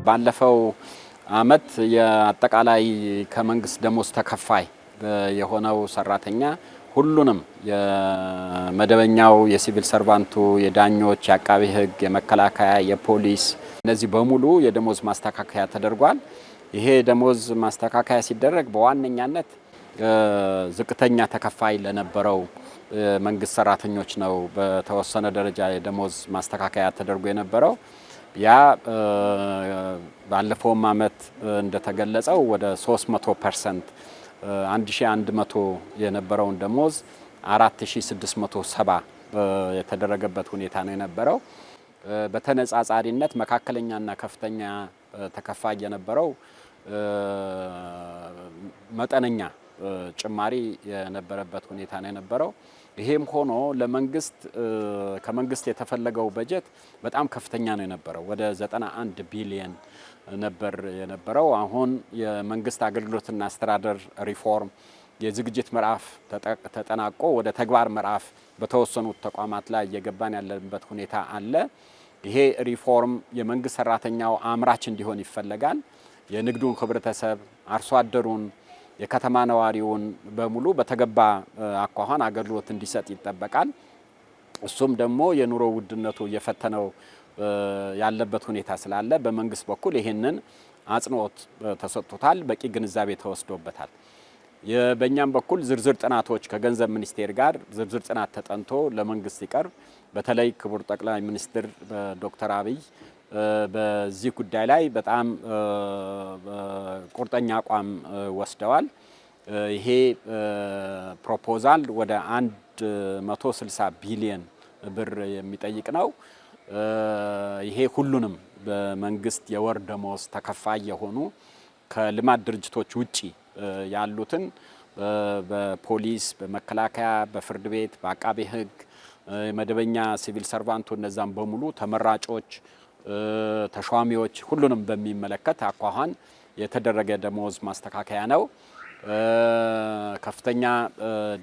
ባለፈው አመት የአጠቃላይ ከመንግስት ደሞዝ ተከፋይ የሆነው ሰራተኛ ሁሉንም የመደበኛው የሲቪል ሰርቫንቱ የዳኞች የአቃቤ ሕግ የመከላከያ የፖሊስ እነዚህ በሙሉ የደሞዝ ማስተካከያ ተደርጓል። ይሄ ደሞዝ ማስተካከያ ሲደረግ በዋነኛነት ዝቅተኛ ተከፋይ ለነበረው መንግስት ሰራተኞች ነው በተወሰነ ደረጃ የደሞዝ ማስተካከያ ተደርጎ የነበረው። ያ ባለፈው አመት እንደተገለጸው ወደ 300% 1100 የነበረውን ደሞዝ 4670 የተደረገበት ሁኔታ ነው የነበረው። በተነጻጻሪነት መካከለኛና ከፍተኛ ተከፋይ የነበረው መጠነኛ ጭማሪ የነበረበት ሁኔታ ነው የነበረው። ይሄም ሆኖ ለመንግስት ከመንግስት የተፈለገው በጀት በጣም ከፍተኛ ነው የነበረው። ወደ 91 ቢሊዮን ነበር የነበረው። አሁን የመንግስት አገልግሎትና አስተዳደር ሪፎርም የዝግጅት ምዕራፍ ተጠናቆ ወደ ተግባር ምዕራፍ በተወሰኑት ተቋማት ላይ እየገባን ያለበት ሁኔታ አለ። ይሄ ሪፎርም የመንግስት ሰራተኛው አምራች እንዲሆን ይፈለጋል። የንግዱን ህብረተሰብ አርሶ አደሩን የከተማ ነዋሪውን በሙሉ በተገባ አኳኋን አገልግሎት እንዲሰጥ ይጠበቃል። እሱም ደግሞ የኑሮ ውድነቱ እየፈተነው ያለበት ሁኔታ ስላለ በመንግስት በኩል ይሄንን አጽንኦት ተሰጥቶታል፣ በቂ ግንዛቤ ተወስዶበታል። በእኛም በኩል ዝርዝር ጥናቶች ከገንዘብ ሚኒስቴር ጋር ዝርዝር ጥናት ተጠንቶ ለመንግስት ይቀርብ። በተለይ ክቡር ጠቅላይ ሚኒስትር ዶክተር አብይ በዚህ ጉዳይ ላይ በጣም ቁርጠኛ አቋም ወስደዋል። ይሄ ፕሮፖዛል ወደ 160 ቢሊዮን ብር የሚጠይቅ ነው። ይሄ ሁሉንም በመንግስት የወር ደሞዝ ተከፋይ የሆኑ ከልማት ድርጅቶች ውጪ ያሉትን በፖሊስ፣ በመከላከያ፣ በፍርድ ቤት፣ በአቃቤ ሕግ መደበኛ ሲቪል ሰርቫንቱ እነዛም በሙሉ ተመራጮች፣ ተሿሚዎች ሁሉንም በሚመለከት አኳኋን የተደረገ ደሞዝ ማስተካከያ ነው። ከፍተኛ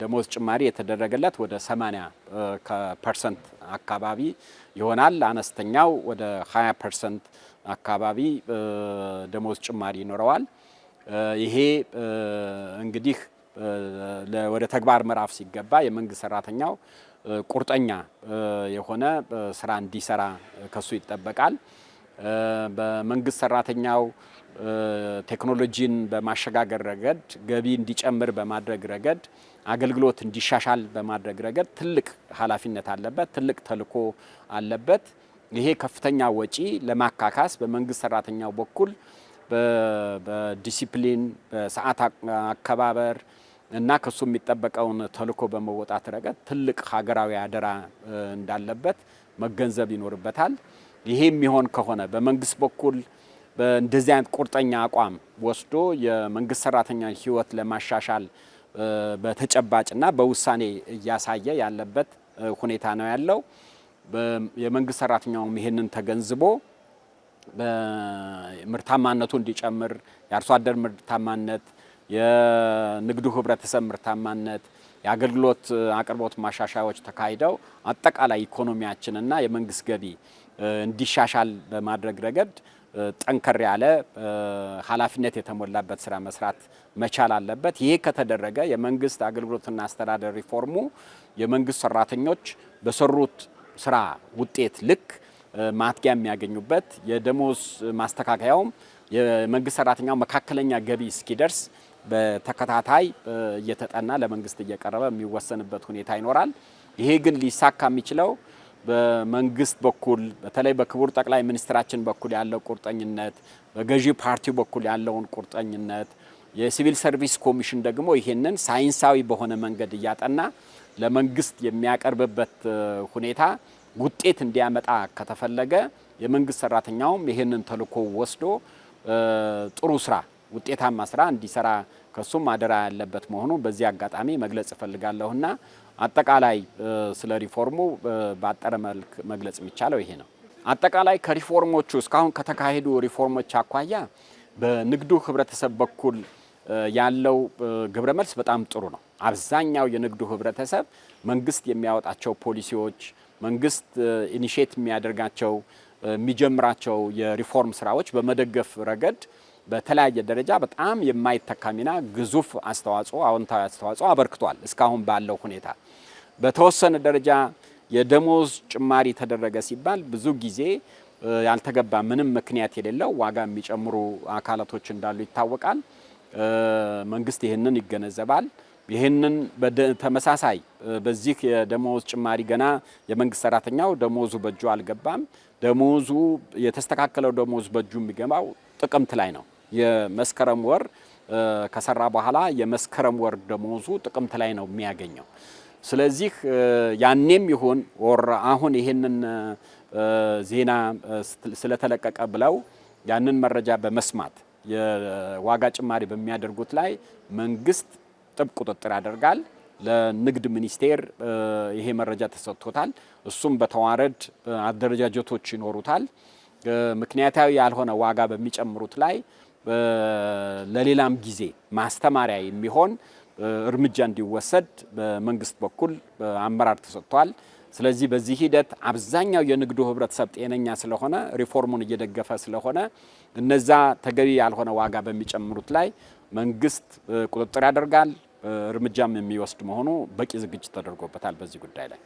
ደሞዝ ጭማሪ የተደረገለት ወደ 80% አካባቢ ይሆናል። አነስተኛው ወደ 20% አካባቢ ደሞዝ ጭማሪ ይኖረዋል። ይሄ እንግዲህ ወደ ተግባር ምዕራፍ ሲገባ የመንግስት ሰራተኛው ቁርጠኛ የሆነ ስራ እንዲሰራ ከሱ ይጠበቃል። በመንግስት ሰራተኛው ቴክኖሎጂን በማሸጋገር ረገድ ገቢ እንዲጨምር በማድረግ ረገድ አገልግሎት እንዲሻሻል በማድረግ ረገድ ትልቅ ኃላፊነት አለበት፣ ትልቅ ተልዕኮ አለበት። ይሄ ከፍተኛ ወጪ ለማካካስ በመንግስት ሰራተኛው በኩል በዲሲፕሊን በሰዓት አከባበር እና ከሱ የሚጠበቀውን ተልዕኮ በመወጣት ረገድ ትልቅ ሀገራዊ አደራ እንዳለበት መገንዘብ ይኖርበታል። ይሄ የሚሆን ከሆነ በመንግስት በኩል እንደዚህ አይነት ቁርጠኛ አቋም ወስዶ የመንግስት ሰራተኛ ህይወት ለማሻሻል በተጨባጭና በውሳኔ እያሳየ ያለበት ሁኔታ ነው ያለው። የመንግስት ሰራተኛውም ይሄንን ተገንዝቦ ምርታማነቱ እንዲጨምር የአርሶ አደር ምርታማነት፣ የንግዱ ህብረተሰብ ምርታማነት፣ የአገልግሎት አቅርቦት ማሻሻያዎች ተካሂደው አጠቃላይ ኢኮኖሚያችንና የመንግስት ገቢ እንዲሻሻል በማድረግ ረገድ ጠንከር ያለ ኃላፊነት የተሞላበት ስራ መስራት መቻል አለበት። ይሄ ከተደረገ የመንግስት አገልግሎትና አስተዳደር ሪፎርሙ የመንግስት ሰራተኞች በሰሩት ስራ ውጤት ልክ ማትጊያ የሚያገኙበት የደሞዝ ማስተካከያውም የመንግስት ሰራተኛው መካከለኛ ገቢ እስኪደርስ በተከታታይ እየተጠና ለመንግስት እየቀረበ የሚወሰንበት ሁኔታ ይኖራል። ይሄ ግን ሊሳካ የሚችለው በመንግስት በኩል በተለይ በክቡር ጠቅላይ ሚኒስትራችን በኩል ያለው ቁርጠኝነት፣ በገዢ ፓርቲው በኩል ያለውን ቁርጠኝነት፣ የሲቪል ሰርቪስ ኮሚሽን ደግሞ ይሄንን ሳይንሳዊ በሆነ መንገድ እያጠና ለመንግስት የሚያቀርብበት ሁኔታ ውጤት እንዲያመጣ ከተፈለገ የመንግስት ሰራተኛውም ይሄንን ተልዕኮ ወስዶ ጥሩ ስራ ውጤታማ ስራ እንዲሰራ ከሱም አደራ ያለበት መሆኑን በዚህ አጋጣሚ መግለጽ እፈልጋለሁና አጠቃላይ ስለ ሪፎርሙ ባጠረ መልክ መግለጽ የሚቻለው ይሄ ነው። አጠቃላይ ከሪፎርሞቹ እስካሁን ከተካሄዱ ሪፎርሞች አኳያ በንግዱ ህብረተሰብ በኩል ያለው ግብረ መልስ በጣም ጥሩ ነው። አብዛኛው የንግዱ ህብረተሰብ መንግስት የሚያወጣቸው ፖሊሲዎች መንግስት ኢኒሼት የሚያደርጋቸው የሚጀምራቸው የሪፎርም ስራዎች በመደገፍ ረገድ በተለያየ ደረጃ በጣም የማይተካ ሚና ግዙፍ አስተዋጽኦ አዎንታዊ አስተዋጽኦ አበርክቷል። እስካሁን ባለው ሁኔታ በተወሰነ ደረጃ የደሞዝ ጭማሪ ተደረገ ሲባል ብዙ ጊዜ ያልተገባ ምንም ምክንያት የሌለው ዋጋ የሚጨምሩ አካላቶች እንዳሉ ይታወቃል። መንግስት ይህንን ይገነዘባል። ይህንን በተመሳሳይ በዚህ የደሞዝ ጭማሪ ገና የመንግስት ሰራተኛው ደሞዙ በእጁ አልገባም። ደሞዙ የተስተካከለው ደሞዝ በእጁ የሚገባው ጥቅምት ላይ ነው። የመስከረም ወር ከሰራ በኋላ የመስከረም ወር ደሞዙ ጥቅምት ላይ ነው የሚያገኘው። ስለዚህ ያኔም ይሁን ወር አሁን ይሄንን ዜና ስለተለቀቀ ብለው ያንን መረጃ በመስማት የዋጋ ጭማሪ በሚያደርጉት ላይ መንግስት ጥብቅ ቁጥጥር ያደርጋል። ለንግድ ሚኒስቴር ይሄ መረጃ ተሰጥቶታል። እሱም በተዋረድ አደረጃጀቶች ይኖሩታል። ምክንያታዊ ያልሆነ ዋጋ በሚጨምሩት ላይ ለሌላም ጊዜ ማስተማሪያ የሚሆን እርምጃ እንዲወሰድ በመንግስት በኩል አመራር ተሰጥቷል። ስለዚህ በዚህ ሂደት አብዛኛው የንግዱ ህብረተሰብ ጤነኛ ስለሆነ ሪፎርሙን እየደገፈ ስለሆነ እነዛ ተገቢ ያልሆነ ዋጋ በሚጨምሩት ላይ መንግስት ቁጥጥር ያደርጋል። እርምጃም የሚወስድ መሆኑ በቂ ዝግጅት ተደርጎበታል በዚህ ጉዳይ ላይ